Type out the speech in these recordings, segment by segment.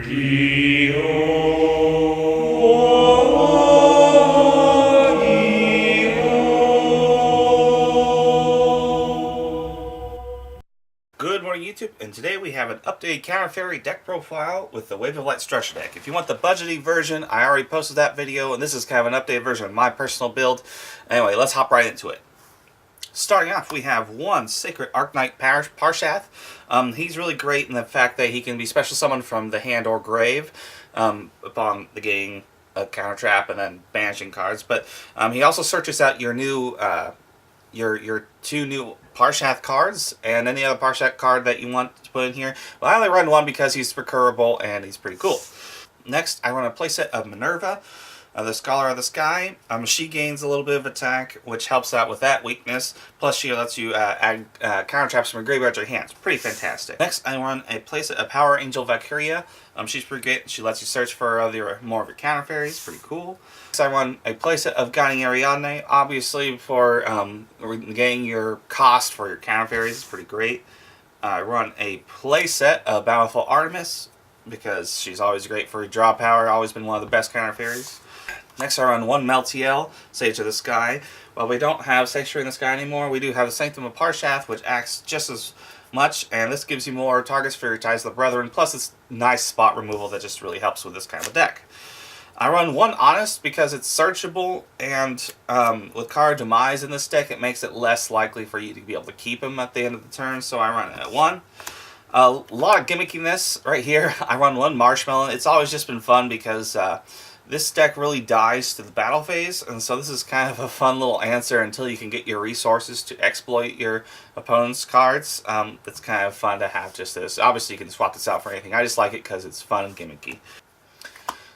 Good morning, YouTube, and today we have an updated Counter Fairy deck profile with the Wave of Light Structure deck. If you want the budgety version, I already posted that video, and this is kind of an updated version of my personal build. Anyway, let's hop right into it. Starting off, we have one Sacred Arknight Parshath. He's really great in the fact that he can be special summoned from the hand or grave upon negating a counter trap and then banishing cards. But he also searches out your new your two new Parshath cards and any other Parshath card that you want to put in here. Well, I only run one because he's recurable and he's pretty cool. Next, I run a playset of Minerva, the Scholar of the Sky. She gains a little bit of attack, which helps out with that weakness. Plus, she lets you add counter traps from your graveyard to your hands. Pretty fantastic. Next, I run a playset of Power Angel Valkyria. She's pretty great. She lets you search for more of your counter fairies. Pretty cool. Next, I run a playset of Guiding Ariadne. Obviously, for negating your cost for your counter fairies is pretty great. I run a playset of Bountiful Artemis because she's always great for draw power. Always been one of the best counter fairies. Next, I run one Meltiel, Sage of the Sky. While we don't have Sanctuary in the Sky anymore, we do have the Sanctum of Parshath, which acts just as much, and this gives you more targets for your Ties of the Brethren, plus it's nice spot removal that just really helps with this kind of a deck. I run one Honest because it's searchable, and with card demise in this deck, it makes it less likely for you to be able to keep him at the end of the turn, so I run it at one. A lot of gimmickiness right here. I run one Marshmallow. It's always just been fun because this deck really dies to the battle phase, and so this is kind of a fun little answer until you can get your resources to exploit your opponent's cards. It's kind of fun to have just this. Obviously, you can swap this out for anything. I just like it because it's fun and gimmicky.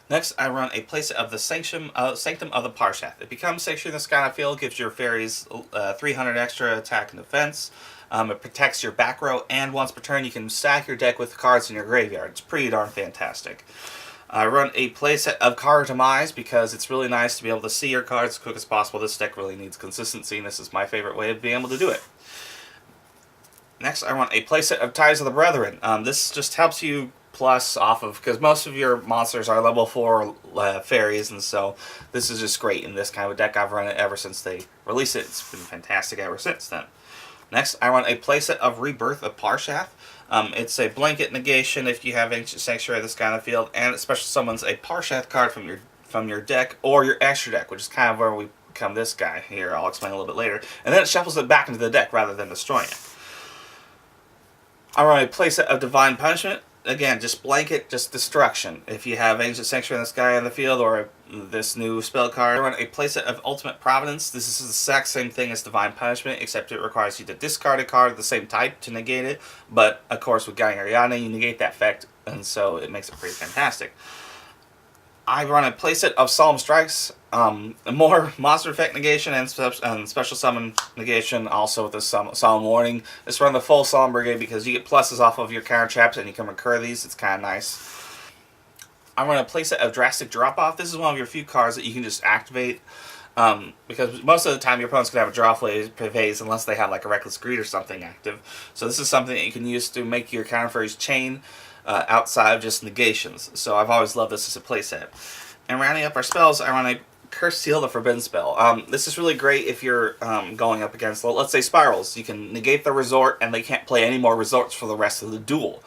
Next, I run a playset of the Sanctum of the Parshath. It becomes Sanctuary in the Sky field, gives your fairies 300 extra attack and defense. It protects your back row, and once per turn, you can stack your deck with cards in your graveyard. It's pretty darn fantastic. I run a playset of Card Demise because it's really nice to be able to see your cards as quick as possible. This deck really needs consistency, and this is my favorite way of being able to do it. Next, I run a playset of Ties of the Brethren. This just helps you plus off of, because most of your monsters are level 4 fairies, and so this is just great in this kind of a deck. I've run it ever since they released it. It's been fantastic ever since then. Next, I run a playset of Rebirth of Parshath. It's a blanket negation if you have Ancient Sanctuary of the Sky on the field, and it special summons a Parshath card from your deck or your extra deck, which is kind of where we become this guy here. I'll explain a little bit later. And then it shuffles it back into the deck rather than destroying it. I run a playset of Divine Punishment. Again, just blanket, just destruction. If you have Ancient Sanctuary in the Sky on the field or this new spell card. I run a playset of Ultimate Providence. This is the exact same thing as Divine Punishment, except it requires you to discard a card of the same type to negate it. But, of course, with Guiding Ariadne, you negate that effect, and so it makes it pretty fantastic. I run a playset of Solemn Strikes, more monster effect negation and special summon negation, also with the Solemn Warning. Just run the full Solemn Brigade because you get pluses off of your counter traps and you can recur these. It's kind of nice. I run a playset of Drastic Drop-Off. This is one of your few cards that you can just activate because most of the time your opponent's going to have a draw phase unless they have like a Reckless Greed or something active. So this is something that you can use to make your counter fairies chain outside of just negations. So I've always loved this as a playset. And rounding up our spells, I run a Curse Seal, the Forbidden Spell. This is really great if you're going up against, let's say, Spirals. You can negate the resort, and they can't play any more resorts for the rest of the duel.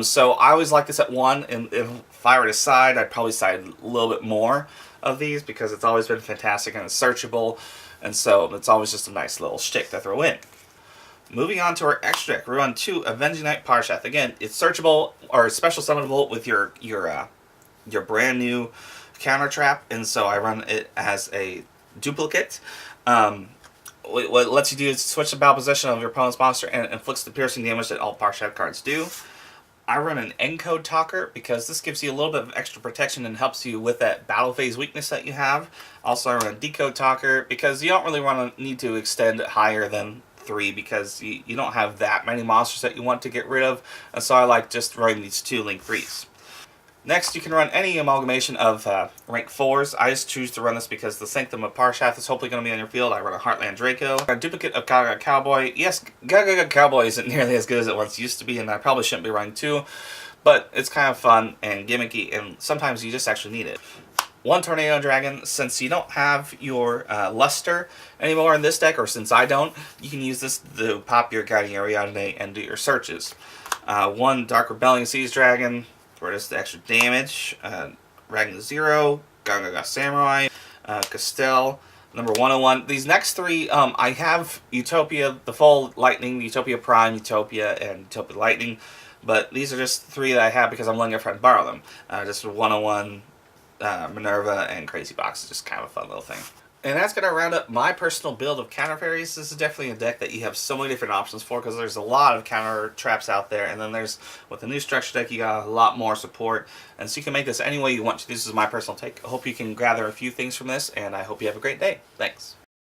So I always like this at 1, and if I were to side, I'd probably side a little bit more of these because it's always been fantastic and it's searchable, and so it's always just a nice little shtick to throw in. Moving on to our extra deck, we run 2 Avenging Knight Parshath. Again, it's searchable or special summonable with your brand new counter trap, and so I run it as a duplicate. What it lets you do is switch the battle position of your opponent's monster and inflicts the piercing damage that all Parshath cards do. I run an Encode Talker because this gives you a little bit of extra protection and helps you with that battle phase weakness that you have. Also, I run a Decode Talker because you don't really need to extend it higher than 3 because you don't have that many monsters that you want to get rid of, and so I like just running these 2 Link 3s. Next, you can run any amalgamation of rank 4s. I just choose to run this because the Sanctum of Parshath is hopefully going to be on your field. I run a Heartland Draco. A duplicate of Gaga Cowboy. Yes, Gaga Cowboy isn't nearly as good as it once used to be, and I probably shouldn't be running 2. but it's kind of fun and gimmicky, and sometimes you just actually need it. One Tornado Dragon, since you don't have your Luster anymore in this deck, or since I don't, you can use this to pop your Guiding Ariadne and do your searches. One Dark Rebellion Siege Dragon, for just the extra damage. Ragnar Zero, Gaga Samurai, Castell, number 101. These next three, I have Utopia, the full Lightning, Utopia Prime, Utopia, and Utopia Lightning. But these are just three that I have because I'm letting a friend borrow them. Just 101, Minerva, and Crazy Box is just kind of a fun little thing. And that's going to round up my personal build of counter fairies. This is definitely a deck that you have so many different options for, because there's a lot of counter traps out there. And then there's, with the new structure deck, you got a lot more support. And so you can make this any way you want to. This is my personal take. I hope you can gather a few things from this, and I hope you have a great day. Thanks.